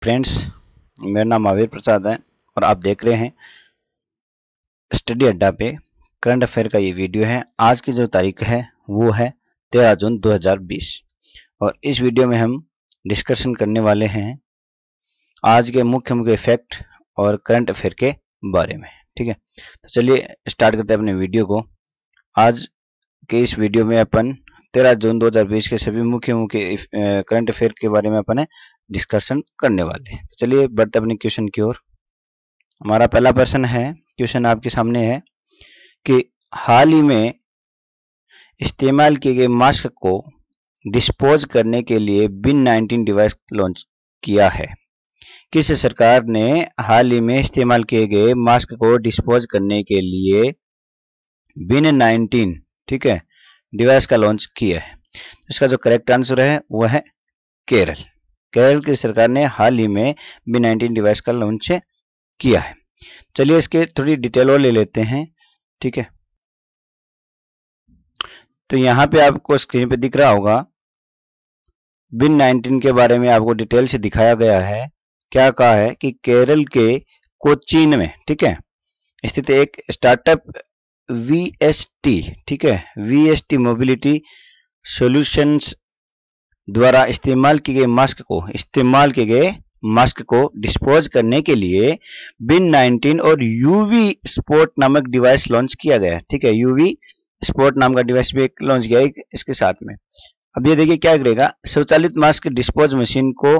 Friends, मेरा नाम महावीर प्रसाद है और आप देख रहे हैं स्टडी अड्डा पे करंट अफेयर का ये वीडियो है। आज की जो तारीख है वो है 13 जून 2020 और इस वीडियो में हम डिस्कशन करने वाले हैं आज के मुख्य इफेक्ट और करंट अफेयर के बारे में। ठीक है, तो चलिए स्टार्ट करते हैं अपने वीडियो को। आज के इस वीडियो में अपन 13 जून 2020 के सभी मुख्य करंट अफेयर के बारे में अपन डिस्कशन करने वाले हैं। तो चलिए बढ़ते अपने क्वेश्चन की ओर। हमारा पहला प्रश्न है, क्वेश्चन आपके सामने है कि हाल ही में इस्तेमाल किए गए मास्क को डिस्पोज करने के लिए बिन 19 डिवाइस लॉन्च किया है। किस सरकार ने हाल ही में इस्तेमाल किए गए मास्क को डिस्पोज करने के लिए बिन 19 ठीक है डिवाइस का लॉन्च किया है? इसका जो करेक्ट आंसर है वह है केरल। केरल की सरकार ने हाल ही में बिन 19 डिवाइस का लॉन्च किया है। चलिए इसके थोड़ी डिटेल और ले लेते हैं। ठीक है, तो यहाँ पे आपको स्क्रीन पे दिख रहा होगा बिन 19 के बारे में आपको डिटेल से दिखाया गया है। क्या कहा है कि केरल के कोचीन में ठीक है स्थित एक स्टार्टअप VST ठीक है VST मोबिलिटी सॉल्यूशंस द्वारा इस्तेमाल किए गए मास्क को डिस्पोज करने के लिए बिन 19 और UV स्पॉट नामक डिवाइस लॉन्च किया गया है। ठीक है, UV स्पॉट नाम का डिवाइस भी लॉन्च किया है इसके साथ में। अब ये देखिए क्या करेगा, स्वचालित मास्क डिस्पोज मशीन को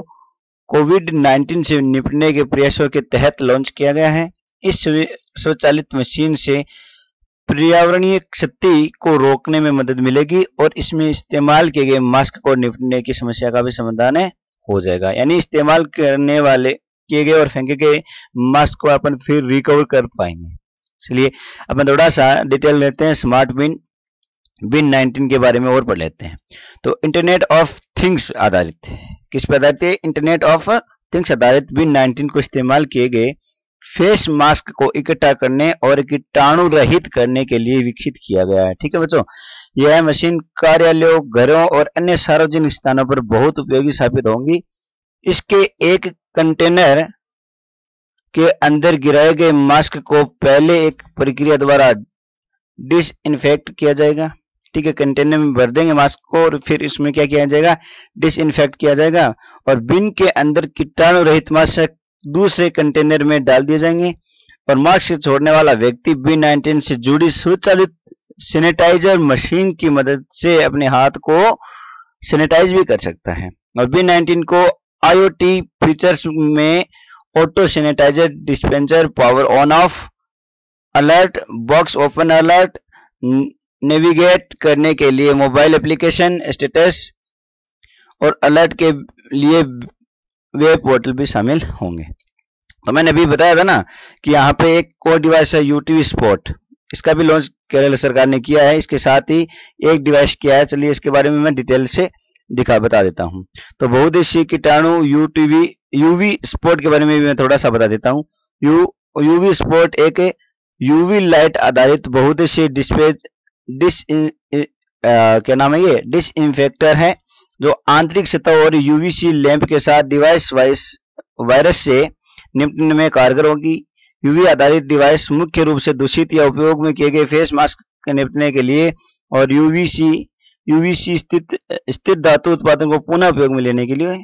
कोविड-19 से निपटने के प्रयासों के तहत लॉन्च किया गया है। इस स्वचालित मशीन से पर्यावरणीय क्षति को रोकने में मदद मिलेगी और इसमें इस्तेमाल किए गए मास्क को निपटने की समस्या का भी समाधान हो जाएगा। यानी इस्तेमाल करने वाले किए गए और फेंके गए मास्क को अपन फिर रिकवर कर पाएंगे। चलिए अपन थोड़ा सा डिटेल लेते हैं स्मार्ट बिन 19 के बारे में और पढ़ लेते हैं। तो इंटरनेट ऑफ थिंग्स आधारित, किस पर आधारित है? इंटरनेट ऑफ थिंग्स आधारित बिन 19 को इस्तेमाल किए गए फेस मास्क को इकट्ठा करने और कीटाणु रहित करने के लिए विकसित किया गया है। ठीक है बच्चों, यह मशीन कार्यालयों, घरों और अन्य सार्वजनिक स्थानों पर बहुत उपयोगी साबित होंगी। इसके एक कंटेनर के अंदर गिराए गए मास्क को पहले एक प्रक्रिया द्वारा डिसइंफेक्ट किया जाएगा। ठीक है, कंटेनर में भर देंगे मास्क को और फिर इसमें क्या किया जाएगा, डिसइंफेक्ट किया जाएगा और बिन के अंदर कीटाणु रहित मास्क दूसरे कंटेनर में डाल दिए जाएंगे और मास्क छोड़ने वाला व्यक्ति बिन 19 से जुड़ी स्वचालित सैनिटाइजर मशीन की मदद से अपने हाथ को सैनिटाइज भी कर सकता है। और बिन 19 को IoT फीचर्स में auto sanitizer dispenser, power on off, alert box open alert, navigate करने के लिए मोबाइल एप्लीकेशन, स्टेटस और अलर्ट के लिए वेब पोर्टल भी शामिल होंगे। तो मैंने अभी बताया था ना कि यहाँ पे एक और डिवाइस है UV स्पॉट, इसका भी लॉन्च केरल सरकार ने किया है। इसके साथ ही एक डिवाइस किया है। चलिए इसके बारे में मैं डिटेल से बता देता हूँ। तो बहुउद्देशीय कीटाणु UV स्पॉट के बारे में भी मैं थोड़ा सा बता देता हूँ। UV स्पॉट एक UV लाइट आधारित बहुउद्देशीय क्या नाम है ये डिसइंफेक्टर है जो आंतरिक सतह और UVC लैंप के साथ डिवाइस वायरस से निपटने में कारगर होगी। UV आधारित डिवाइस मुख्य रूप से दूषित या उपयोग में किए गए फेस मास्क के निपटने के लिए और UVC स्थित धातु उत्पादन को पुनः उपयोग में लेने के लिए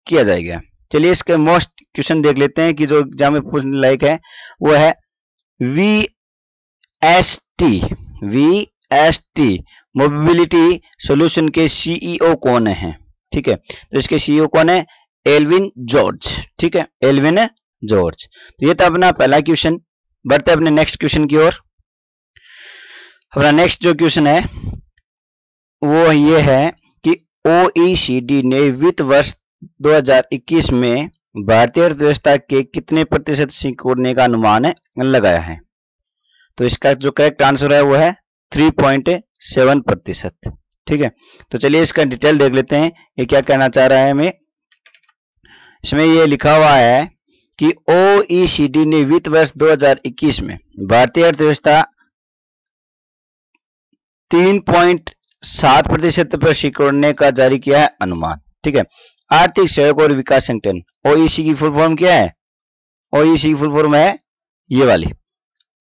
किया जाएगा। चलिए इसके मोस्ट क्वेश्चन देख लेते हैं कि जो एग्जाम में पूछने लायक है वो है VST मोबिलिटी सॉल्यूशन के CEO कौन है? ठीक है, तो इसके CEO कौन है? Elvin George. ठीक है, एल्विन जॉर्ज। तो ये था अपना पहला क्वेश्चन। बढ़ते अपने नेक्स्ट क्वेश्चन की ओर। अपना नेक्स्ट जो क्वेश्चन है वो ये है कि OECD ने वित्त वर्ष 2021 में भारतीय अर्थव्यवस्था के कितने प्रतिशत सिकुड़ने का अनुमान लगाया है? तो इसका जो करेक्ट आंसर है वो है 3.7%। ठीक है, तो चलिए इसका डिटेल देख लेते हैं ये क्या कहना चाह रहा है हमें। इसमें ये लिखा हुआ है कि OECD ने वित्त वर्ष 2021 में भारतीय अर्थव्यवस्था 3.7% पर सिकुड़ने का जारी किया है अनुमान। ठीक है, आर्थिक सहयोग और विकास संगठन, ओईसी की फुल फॉर्म क्या है? ओईसी की फुल फॉर्म है ये वाली,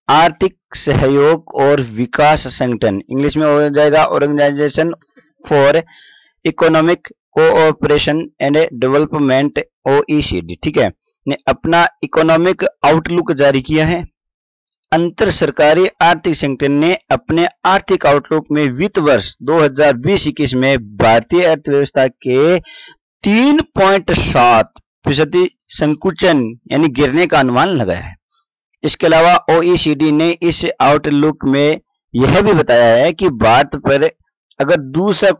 आर्थिक सहयोग और विकास संगठन, इंग्लिश में हो जाएगा organisation for economic cooperation and development, OECD. ठीक है, ने अपना इकोनॉमिक आउटलुक जारी किया है। अंतर सरकारी आर्थिक संगठन ने अपने आर्थिक आउटलुक में वित्त वर्ष 2020-21 में भारतीय अर्थव्यवस्था के 3.7% संकुचन यानी गिरने का अनुमान लगाया है। इसके अलावा ओईसीडी ने इस आउटलुक में यह भी बताया है कि भारत पर अगर दूसरा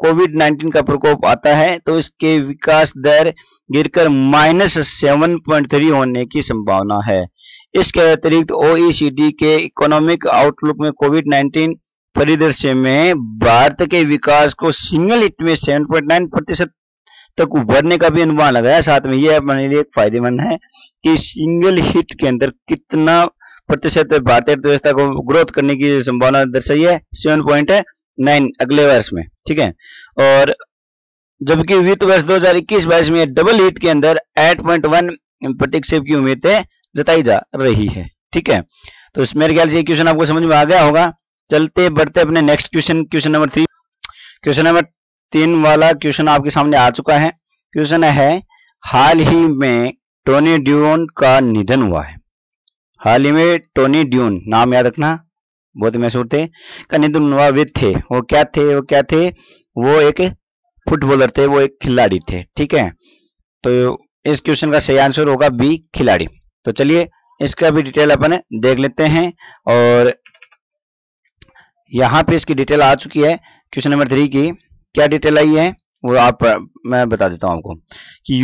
कोविड-19 का प्रकोप आता है तो इसके विकास दर गिरकर -7.3 होने की संभावना है। इसके अतिरिक्त ओईसीडी के इकोनॉमिक आउटलुक में कोविड-19 परिदृश्य में भारत के विकास को सिंगल हिट में 7.9% तक उभरने का भी अनुमान लगाया। साथ में यह अपने लिए फायदेमंद है कि सिंगल हिट के अंदर कितना प्रतिशत भारतीय अर्थव्यवस्था को ग्रोथ करने की संभावना दर्शाई है, 7.9 अगले वर्ष में। ठीक है, और जबकि वित्त वर्ष 2021-22 में डबल हिट के अंदर 8.1% की उम्मीद जताई जा रही है। ठीक है, तो इस मेरे ख्याल से ये क्वेश्चन आपको समझ में आ गया होगा। चलते बढ़ते अपने next question number 3। Question number 3 वाला क्वेश्चन आपके सामने आ चुका है। क्वेश्चन है, हाल ही में टोनी ड्यून का निधन हुआ है। हाल ही में टोनी ड्यून, नाम याद रखना, बहुत मशहूर थे, का निधन हुआ। वे थे, वो क्या थे? वो एक फुटबॉलर थे, वो एक खिलाड़ी थे। ठीक है, तो इस क्वेश्चन का सही आंसर होगा बी, खिलाड़ी। तो चलिए इसका भी डिटेल अपन देख लेते हैं, और यहाँ पे इसकी डिटेल आ चुकी है। क्वेश्चन नंबर 3 की क्या डिटेल आई है वो मैं बता देता हूं आपको कि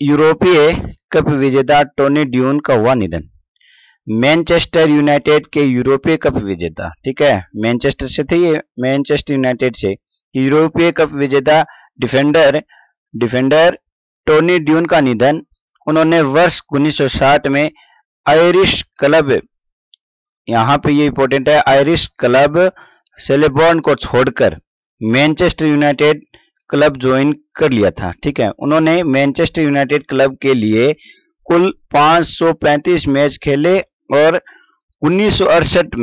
यूरोपीय कप विजेता टोनी ड्यून का हुआ निधन। मैनचेस्टर यूनाइटेड के यूरोपीय कप विजेता, ठीक है, मैनचेस्टर से थे ये, मैनचेस्टर यूनाइटेड से यूरोपीय कप विजेता डिफेंडर टोनी ड्यून का निधन। उन्होंने वर्ष 1960 में आयरिश क्लब, यहाँ पे ये इंपॉर्टेंट है, आयरिश क्लब सेलेबॉर्न को छोड़कर मैनचेस्टर यूनाइटेड क्लब ज्वाइन कर लिया था। ठीक है, उन्होंने मैनचेस्टर यूनाइटेड क्लब के लिए कुल 535 मैच खेले और 1968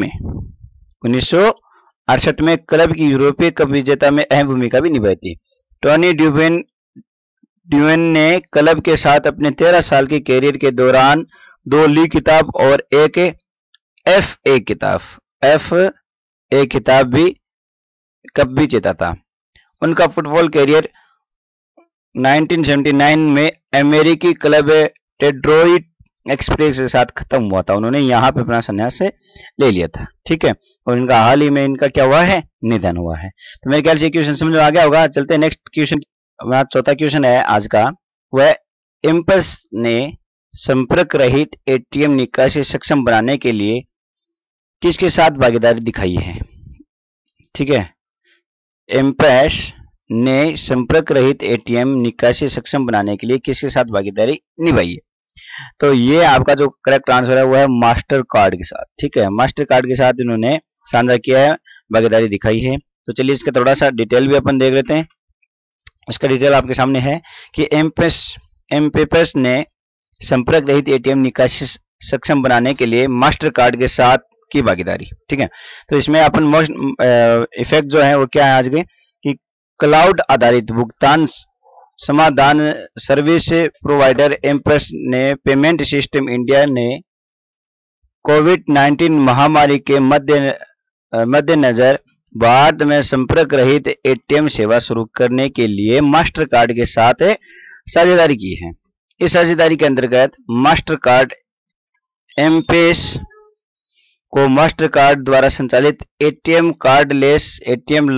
में क्लब की यूरोपीय कप विजेता में अहम भूमिका भी निभाई थी। टोनी ड्यून ने क्लब के साथ अपने 13 साल के कैरियर के दौरान 2 लीग खिताब और एक FA खिताब भी जीता था। उनका फुटबॉल कैरियर 1979 में अमेरिकी क्लब डेट्रॉइट एक्सप्रेस के साथ खत्म हुआ था। उन्होंने यहाँ पे अपना संन्यास ले लिया था। ठीक है, और इनका हाल ही में इनका क्या हुआ है, निधन हुआ है। तो मेरे ख्याल से क्वेश्चन समझ में आ गया होगा। चलते हैं नेक्स्ट क्वेश्चन। हमारा चौथा क्वेश्चन है आज का, वह एम्पस ने संपर्क रहित ATM निकासी सक्षम बनाने के लिए किसके साथ भागीदारी दिखाई है? ठीक है, एम्पस ने संपर्क रहित ATM निकासी सक्षम बनाने के लिए किसके साथ भागीदारी निभाई है? तो ये आपका जो करेक्ट आंसर है वो है मास्टर कार्ड के साथ। ठीक है, मास्टर कार्ड के साथ इन्होंने साझा किया है, भागीदारी दिखाई है। तो चलिए इसका थोड़ा सा डिटेल भी अपन देख लेते हैं। इसका डिटेल आपके सामने है कि एम्पेस ने संपर्क रहित ATM निकासी सक्षम बनाने के लिए मास्टर कार्ड के साथ की भागीदारी। ठीक है, तो इसमें अपन मोस्ट इफेक्ट जो है वो क्या है आज के, कि क्लाउड आधारित भुगतान समाधान सर्विस प्रोवाइडर एम्पस ने पेमेंट सिस्टम इंडिया ने कोविड-19 महामारी के मद्देनजर भारत में संपर्क रहित ATM सेवा शुरू करने के लिए मास्टर कार्ड के साथ साझेदारी की है। इस साझेदारी के अंतर्गत मास्टर कार्ड एम्पेस को मास्टर कार्ड द्वारा संचालित ATM कार्डलेस ATM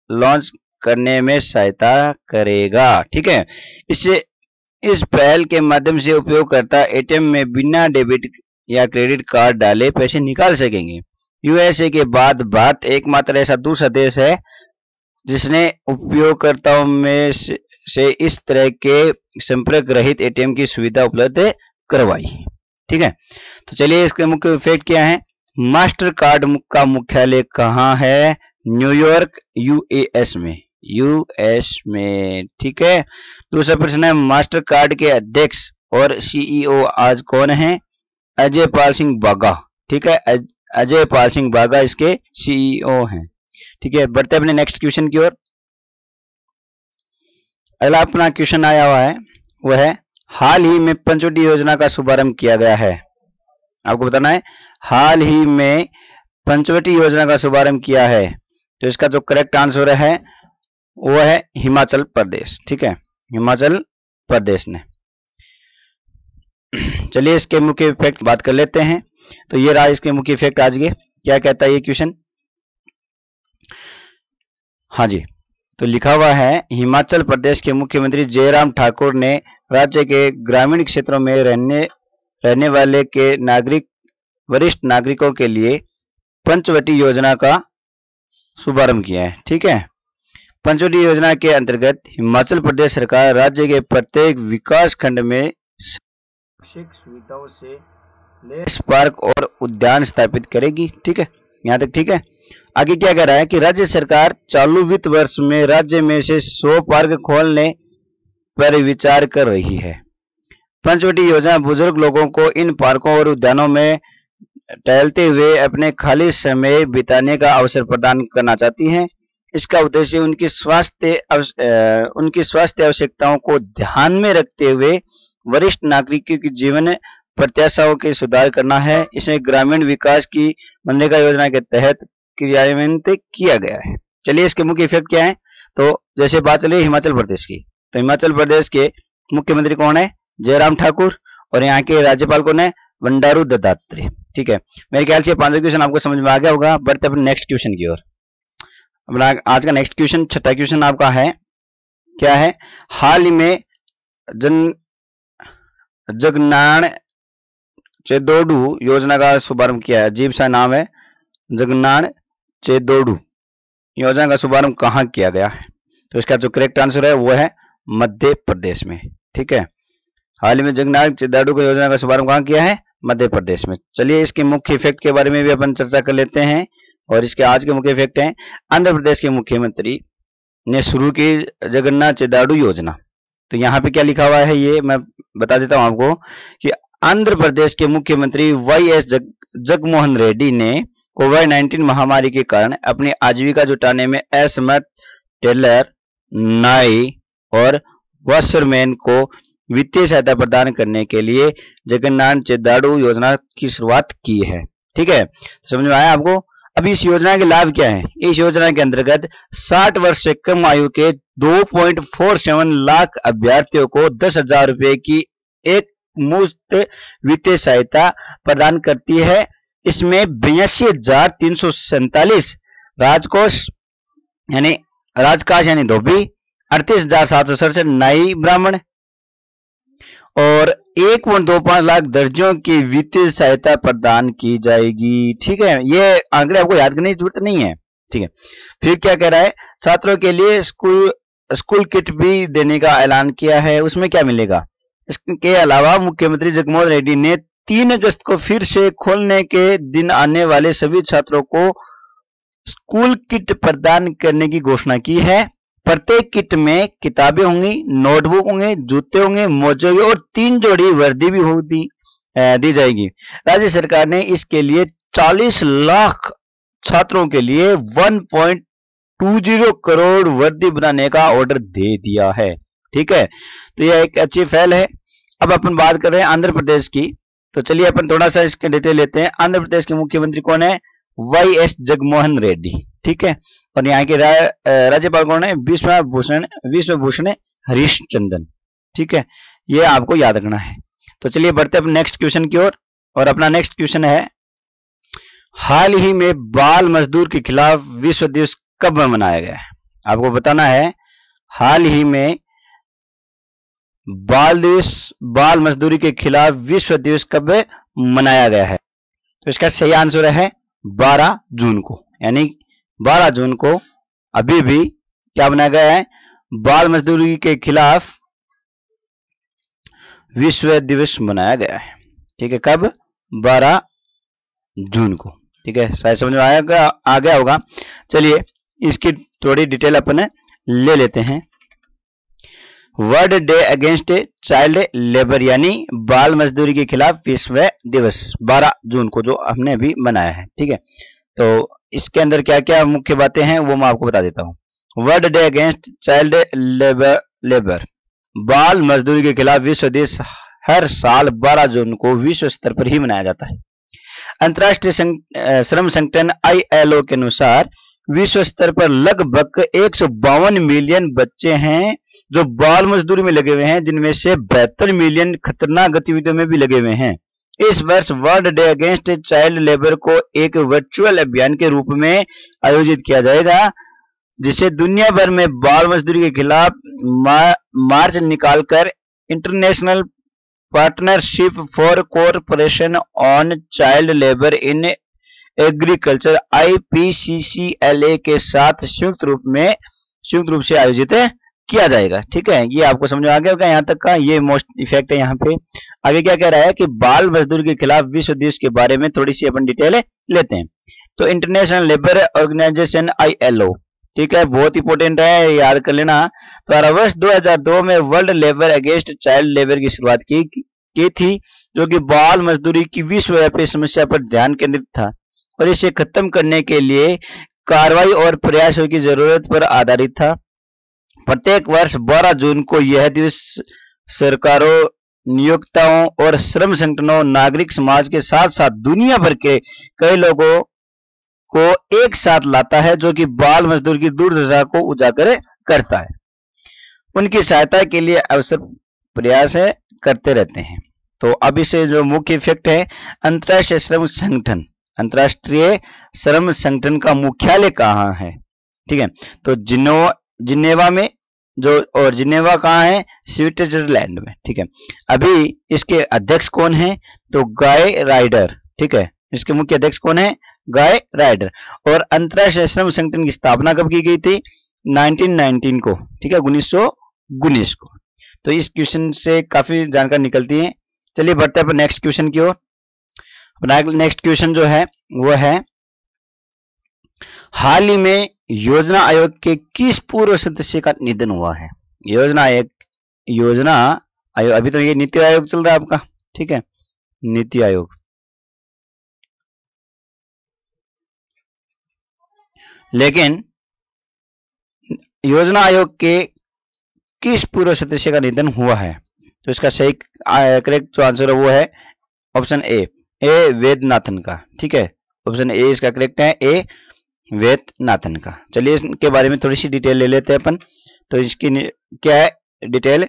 लॉन्च करने में सहायता करेगा। ठीक है, इससे इस पहल के माध्यम से उपयोगकर्ता ATM में बिना डेबिट या क्रेडिट कार्ड डाले पैसे निकाल सकेंगे। USA के बाद भारत एकमात्र ऐसा दूसरा देश है जिसने उपयोगकर्ताओं में से इस तरह के संपर्क रहित ATM की सुविधा उपलब्ध करवाई। ठीक है, तो चलिए इसके मुख्य इफेक्ट क्या है। मास्टर कार्ड का मुख्यालय कहाँ है? न्यूयॉर्क US में। यूएस में। ठीक है। दूसरा प्रश्न है, मास्टर कार्ड के अध्यक्ष और सीईओ आज कौन है? अजय पाल सिंह बागा। ठीक है, अजय पाल सिंह बागा इसके सीईओ हैं। ठीक है, बढ़ते अपने नेक्स्ट क्वेश्चन की ओर। अगला अपना क्वेश्चन आया हुआ है, वह है हाल ही में पंचवटी योजना का शुभारंभ किया गया है। आपको बताना है हाल ही में पंचवटी योजना का शुभारंभ किया है। तो इसका जो करेक्ट आंसर है वो है हिमाचल प्रदेश। ठीक है, हिमाचल प्रदेश ने। चलिए इसके मुख्य इफेक्ट बात कर लेते हैं। तो ये रहा इसके मुख्य इफेक्ट आज के। क्या कहता है ये क्वेश्चन? हाँ जी, तो लिखा हुआ है हिमाचल प्रदेश के मुख्यमंत्री जयराम ठाकुर ने राज्य के ग्रामीण क्षेत्रों में रहने वाले के वरिष्ठ नागरिकों के लिए पंचवटी योजना का शुभारंभ किया है। ठीक है, पंचवटी योजना के अंतर्गत हिमाचल प्रदेश सरकार राज्य के प्रत्येक विकास खंड में सुविधाओं से लैस पार्क और उद्यान स्थापित करेगी। ठीक है, यहाँ तक ठीक है। आगे क्या कह रहा है कि राज्य सरकार चालू वित्त वर्ष में राज्य में से 100 पार्क खोलने पर विचार कर रही है। पंचवटी योजना बुजुर्ग लोगों को इन पार्कों और उद्यानों में टहलते हुए अपने खाली समय बिताने का अवसर प्रदान करना चाहती है। इसका उद्देश्य उनकी स्वास्थ्य आवश्यकताओं को ध्यान में रखते हुए वरिष्ठ नागरिकों की जीवन प्रत्याशाओं के सुधार करना है। इसे ग्रामीण विकास की मनरेगा योजना के तहत क्रियान्वित किया गया है। चलिए इसके मुख्य इफेक्ट क्या है? तो जैसे बात चली हिमाचल प्रदेश की, तो हिमाचल प्रदेश के मुख्यमंत्री कौन है? जयराम ठाकुर। और यहाँ के राज्यपाल कौन है? बंडारू दत्तात्रेय। ठीक है, मेरे ख्याल से 5वां क्वेश्चन आपको समझ में आ गया होगा। बढ़ते अपने नेक्स्ट क्वेश्चन की ओर। अपना आज का नेक्स्ट क्वेश्चन, छठा क्वेश्चन आपका है, क्या है? हाल ही में जगनान चेदोडू योजना का शुभारंभ किया है। अजीब सा नाम है, जगनान चेदोडू योजना का शुभारंभ कहाँ किया गया है? तो इसका जो करेक्ट आंसर है वो है मध्य प्रदेश में। ठीक है, हाल ही में जगनान चेदोडू योजना का शुभारंभ कहाँ किया है? मध्य प्रदेश में। चलिए इसके मुख्य इफेक्ट के बारे में भी अपन चर्चा कर लेते हैं। और इसके आज के मुख्य इफेक्ट हैं, आंध्र प्रदेश के मुख्यमंत्री ने शुरू की जगन्नाथ चेदाडू योजना। तो यहाँ पे क्या लिखा हुआ है ये मैं बता देता हूं आपको कि आंध्र प्रदेश के मुख्यमंत्री वाईएस जगनमोहन रेड्डी ने कोविड-19 महामारी के कारण अपनी आजीविका जुटाने में असमर्थ टेलर, नाई और वॉशरमैन को वित्तीय सहायता प्रदान करने के लिए जगन्नाथ चेदाडू योजना की शुरुआत की है। ठीक है, तो समझ में आया आपको? अब इस योजना के लाभ क्या है? इस योजना के अंतर्गत 60 वर्ष से कम आयु के 2.47 लाख अभ्यर्थियों को 10,000 रुपए की एक मुफ्त वित्तीय सहायता प्रदान करती है। इसमें 82,347 राजकाश यानी धोबी, 38,767 नाई ब्राह्मण और 1.25 लाख दर्जियों की वित्तीय सहायता प्रदान की जाएगी। ठीक है, ये आंकड़े आपको याद करने की जरूरत नहीं है। ठीक है, फिर क्या कह रहा है? छात्रों के लिए स्कूल किट भी देने का ऐलान किया है। उसमें क्या मिलेगा? इसके अलावा मुख्यमंत्री जगनमोहन रेड्डी ने 3 अगस्त को फिर से खोलने के दिन आने वाले सभी छात्रों को स्कूल किट प्रदान करने की घोषणा की है। प्रत्येक किट में किताबें होंगी, नोटबुक होंगे, जूते होंगे, मोजे होंगे और 3 जोड़ी वर्दी भी दी जाएगी। राज्य सरकार ने इसके लिए 40 लाख छात्रों के लिए 1.20 करोड़ वर्दी बनाने का ऑर्डर दे दिया है। ठीक है, तो यह एक अच्छी पहल है। अब अपन बात कर रहे हैं आंध्र प्रदेश की, तो चलिए अपन थोड़ा सा इसके डिटेल लेते हैं। आंध्र प्रदेश के मुख्यमंत्री कौन है? वाईएस जगनमोहन रेड्डी। ठीक है, और यहाँ के राज्यपाल कौन है? विश्वभूषण हरिश्चंद्रन। ठीक है, ये आपको याद रखना है। तो चलिए बढ़ते हैं नेक्स्ट क्वेश्चन की ओर। और अपना नेक्स्ट क्वेश्चन है, हाल ही में बाल मजदूर के खिलाफ विश्व दिवस कब मनाया गया है? आपको बताना है हाल ही में बाल मजदूरी के खिलाफ विश्व दिवस कब मनाया गया है? तो इसका सही आंसर है 12 जून को। यानी 12 जून को अभी भी क्या बनाया गया है? बाल मजदूरी के खिलाफ विश्व दिवस मनाया गया है। ठीक है, कब? 12 जून को। ठीक है, शायद समझ में आ गया होगा। चलिए इसकी थोड़ी डिटेल अपन ले लेते हैं। World day against child labour यानी बाल मजदूरी के खिलाफ विश्व दिवस 12 जून को जो हमने अभी मनाया है। ठीक है, तो इसके अंदर क्या क्या मुख्य बातें हैं वो मैं आपको बता देता हूं। World day against child labour बाल मजदूरी के खिलाफ विश्व दिवस हर साल 12 जून को विश्व स्तर पर ही मनाया जाता है। अंतर्राष्ट्रीय श्रम संगठन ILO के अनुसार विश्व स्तर पर लगभग 152 मिलियन बच्चे हैं जो बाल मजदूरी में लगे हुए हैं, जिनमें से 72 मिलियन खतरनाक गतिविधियों में भी लगे हुए हैं। इस वर्ष world day against child labour को एक वर्चुअल अभियान के रूप में आयोजित किया जाएगा, जिसे दुनिया भर में बाल मजदूरी के खिलाफ मार्च निकालकर international partnership for cooperation on child labour in agriculture IPCCLA के साथ संयुक्त रूप से आयोजित किया जाएगा। ठीक है, ये आपको समझ में आ गया होगा यहाँ तक का, ये मोस्ट इफेक्ट है। यहाँ पे आगे क्या कह रहा है कि बाल मजदूरी के खिलाफ विश्व दिवस के बारे में थोड़ी सी अपन डिटेल लेते हैं। तो इंटरनेशनल लेबर ऑर्गेनाइजेशन ILO, ठीक है, बहुत इंपॉर्टेंट है, याद कर लेना। तो वर्ष 2002 में world labour against child labour की शुरुआत की थी, जो कि बाल मजदूरी की विश्वव्यापी समस्या पर ध्यान केंद्रित था और इसे खत्म करने के लिए कार्रवाई और प्रयासों की जरूरत पर आधारित था। प्रत्येक वर्ष 12 जून को यह दिवस सरकारों, नियोक्ताओं और श्रम संगठनों, नागरिक समाज के साथ साथ दुनिया भर के कई लोगों को एक साथ लाता है, जो कि बाल मजदूर की दुर्दशा को उजागर करता है। उनकी सहायता के लिए अवसर प्रयास करते रहते हैं। तो अब इसे जो मुख्य इफेक्ट है, अंतर्राष्ट्रीय श्रम संगठन का मुख्यालय कहाँ है? ठीक है, तो जिनेवा में, जो और जिनेवा कहाँ है? स्विट्जरलैंड में। ठीक है, अभी इसके अध्यक्ष कौन है? तो गाय राइडर। ठीक है, इसके मुख्य अध्यक्ष कौन है? गाय राइडर। और अंतर्राष्ट्रीय श्रम संगठन की स्थापना कब की गई थी? 1919 को। ठीक है, 1919 को। तो इस क्वेश्चन से काफी जानकारी निकलती है। चलिए बढ़ते हैं नेक्स्ट क्वेश्चन की ओर। नेक्स्ट क्वेश्चन जो है वो है, हाल ही में योजना आयोग के किस पूर्व सदस्य का निधन हुआ है? योजना आयोग, अभी तो ये नीति आयोग चल रहा है आपका। ठीक है, नीति आयोग। लेकिन योजना आयोग के किस पूर्व सदस्य का निधन हुआ है? तो इसका सही करेक्ट जो आंसर है वो है ऑप्शन ए वेदनाथन का। ठीक है, ऑप्शन ए इसका करेक्ट है, ए वेदनाथन का। चलिए इसके बारे में थोड़ी सी डिटेल ले लेते हैं अपन। तो इसकी क्या है डिटेल?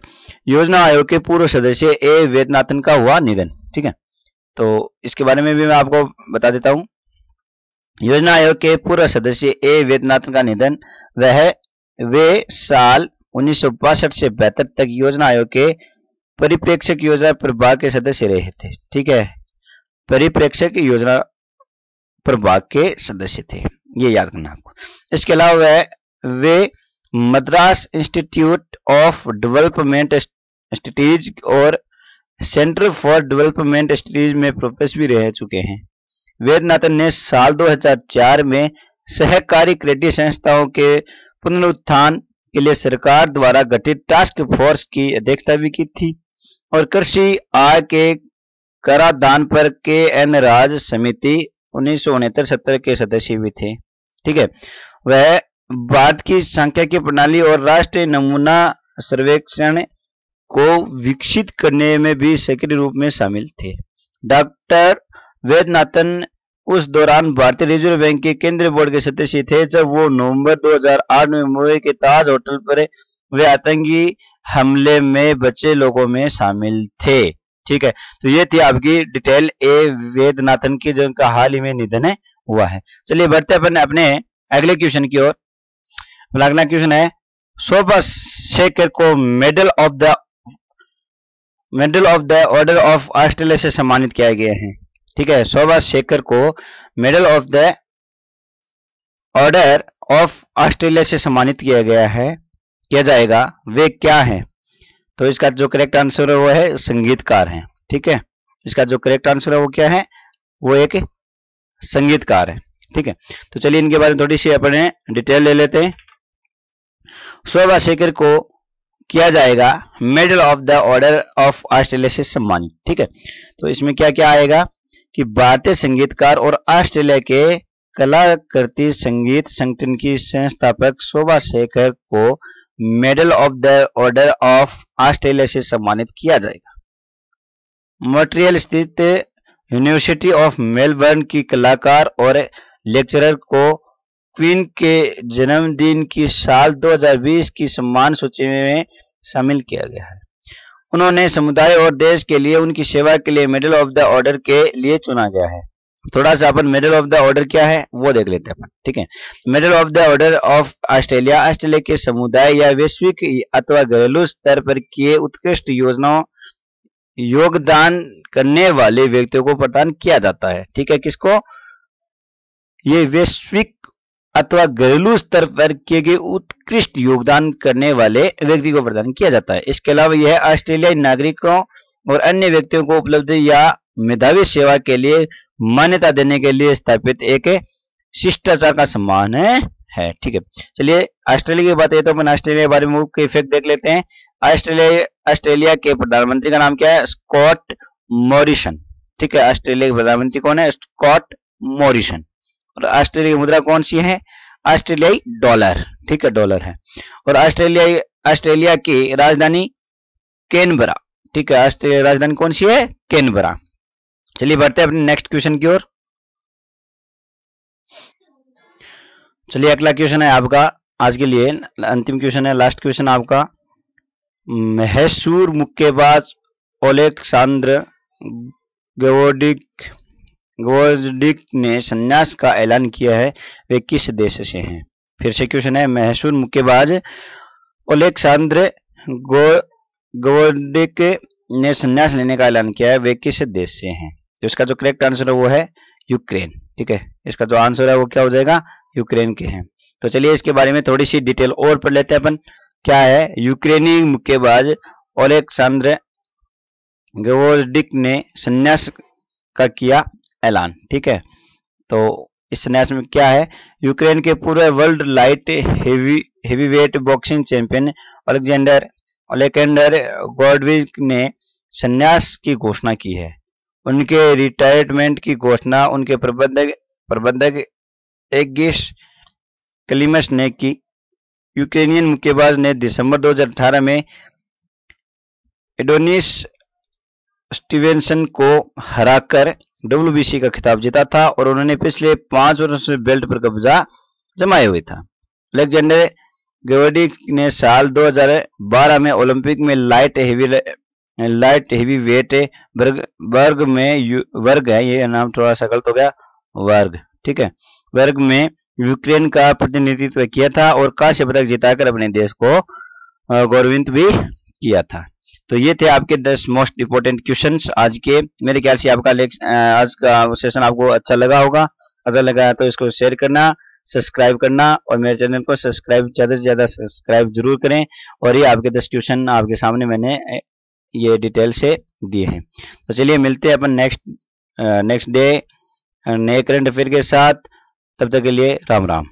योजना आयोग के पूर्व सदस्य ए वेदनाथन का हुआ निधन। ठीक है, तो इसके बारे में भी मैं आपको बता देता हूं। योजना आयोग के पूर्व सदस्य ए वेदनाथन का निधन वे साल 1962 से 72 तक योजना आयोग के परिप्रेक्षक योजना प्रभाग के सदस्य रहे थे। ठीक है, परिप्रेक्षक योजना प्रभाग के सदस्य थे, ये याद करना आपको। इसके अलावा वे Madras institute of development studies और सेंटर फॉर डेवलपमेंट स्टडीज में प्रोफेसर भी रह चुके हैं। वेदनाथन ने साल 2004 में सहकारी क्रेडिट संस्थाओं के पुनरुत्थान के लिए सरकार द्वारा गठित टास्क फोर्स की अध्यक्षता भी की थी और कृषि आय के कराधान पर KN राज समिति 1969-70 के सदस्य भी थे। ठीक है, वह भारत की सांख्यिकी प्रणाली और राष्ट्रीय नमूना सर्वेक्षण को विकसित करने में भी सक्रिय रूप में शामिल थे। डॉक्टर वेदनाथन उस दौरान भारतीय रिजर्व बैंक के केंद्रीय बोर्ड के सदस्य थे जब वो नवंबर 2008 में मुंबई के ताज होटल पर वे आतंकी हमले में बचे लोगों में शामिल थे। ठीक है, तो ये थी आपकी डिटेल ए वेदनाथन की, जिनका हाल ही में निधन हुआ है। चलिए बढ़ते अपन अपने अगले क्वेश्चन की ओर। अगला क्वेश्चन है, शोभा शेखर को medal of the order of Australia से सम्मानित किया गया है। ठीक है, शोभा शेखर को medal of the order of Australia से सम्मानित किया जाएगा। वे क्या हैं? तो इसका जो करेक्ट आंसर है वो है संगीतकार हैं। ठीक है, इसका जो करेक्ट आंसर है वो क्या है? वो एक संगीतकार है। ठीक है, तो चलिए इनके बारे में थोड़ी सी अपने डिटेल ले लेते हैं। शोभा शेखर को किया जाएगा medal of the order of Australia से सम्मानित। ठीक है, तो इसमें क्या क्या आएगा कि भारतीय संगीतकार और ऑस्ट्रेलिया के कलाकृति संगीत संगठन की संस्थापक शोभा शेखर को medal of the order of Australia से सम्मानित किया जाएगा। मॉन्ट्रियल स्थित यूनिवर्सिटी ऑफ मेलबर्न की कलाकार और लेक्चरर को क्वीन के जन्मदिन की साल 2020 की सम्मान सूची में शामिल किया गया है। उन्होंने समुदाय और देश के लिए उनकी सेवा के लिए मेडल ऑफ द ऑर्डर के लिए चुना गया है। थोड़ा सा अपन मेडल ऑफ द ऑर्डर क्या है वो देख लेते हैं अपन। ठीक है, medal of the order of Australia Australia के समुदाय या वैश्विक अथवा घरेलू स्तर पर किए उत्कृष्ट योजनाओं योगदान करने वाले व्यक्तियों को प्रदान किया जाता है। ठीक है, किसको? ये वैश्विक अथवा घरेलू स्तर पर किए गए उत्कृष्ट योगदान करने वाले व्यक्ति को प्रदान किया जाता है। इसके अलावा यह ऑस्ट्रेलियाई नागरिकों और अन्य व्यक्तियों को उपलब्ध या मेधावी सेवा के लिए मान्यता देने के लिए स्थापित एक शिष्टाचार का सम्मान है। ठीक है, चलिए ऑस्ट्रेलिया की बात है तो अपन ऑस्ट्रेलिया के बारे में मुख्य इफेक्ट देख लेते हैं। ऑस्ट्रेलिया के प्रधानमंत्री का नाम क्या है? Scott Morrison. ठीक है, ऑस्ट्रेलिया के प्रधानमंत्री कौन है? Scott Morrison. और ऑस्ट्रेलिया की मुद्रा कौन सी है? ऑस्ट्रेलियाई डॉलर। ठीक है, डॉलर है। और ऑस्ट्रेलिया की राजधानी कैनबरा। ठीक है, ऑस्ट्रेलिया राजधानी कौन सी है? कैनबरा। चलिए बढ़ते हैं अपने नेक्स्ट क्वेश्चन की ओर। चलिए अगला क्वेश्चन है आपका आज के लिए अंतिम क्वेश्चन है, लास्ट क्वेश्चन आपका। मशहूर मुक्केबाज ओलेक्सांद्र गवोर्डिक ने संन्यास का ऐलान किया है, वे किस देश से हैं? फिर से क्वेश्चन है, मशहूर मुक्केबाज ओलेक्सांद्र गवोर्डिक ने संन्यास लेने का ऐलान किया है, वे किस देश से हैं? तो इसका जो करेक्ट आंसर है वो है यूक्रेन। ठीक है, इसका जो आंसर है वो क्या हो जाएगा? यूक्रेन के हैं। तो चलिए इसके बारे में थोड़ी सी डिटेल और पढ़ लेते हैं अपन। क्या है? यूक्रेनी मुक्केबाज ओलेक्सांद्र गवोर्डिक ने संन्यास का किया ऐलान। ठीक है, तो इस संन्यास में क्या है? यूक्रेन के पूर्व world light heavyweight boxing champion Alexander Gvozdyk ने संन्यास की घोषणा की है। उनके रिटायरमेंट की घोषणा उनके प्रबंधक एगिस क्लिमस ने की। यूक्रेनियन मुक्केबाज ने दिसंबर 2018 में एडोनिस स्टीवेंसन को हराकर WBC का खिताब जीता था और उन्होंने पिछले 5 वर्षों से बेल्ट पर कब्जा जमाए हुए था। अलेक्जेंडर गवोर्डिक ने साल 2012 में ओलंपिक में लाइट हेवी वेट वर्ग में वर्ग है, ये नाम थोड़ा सा गलत हो गया, वर्ग। ठीक है, वर्ग में यूक्रेन का प्रतिनिधित्व किया था और कांस्य पदक जिताकर अपने देश को गौरवान्वित भी किया था। तो ये थे आपके 10 मोस्ट इंपोर्टेंट क्वेश्चंस आज के। मेरे ख्याल से आपका आज का सेशन आपको अच्छा लगा होगा। अगर लगा तो इसको शेयर करना, सब्सक्राइब करना और मेरे चैनल को सब्सक्राइब ज़्यादा से ज़्यादा सब्सक्राइब जरूर करें। और ये आपके 10 क्वेश्चन आपके सामने मैंने ये डिटेल से दिए हैं। तो चलिए मिलते हैं अपन नेक्स्ट डे नए करंट अफेयर के साथ। तब तक के लिए राम राम।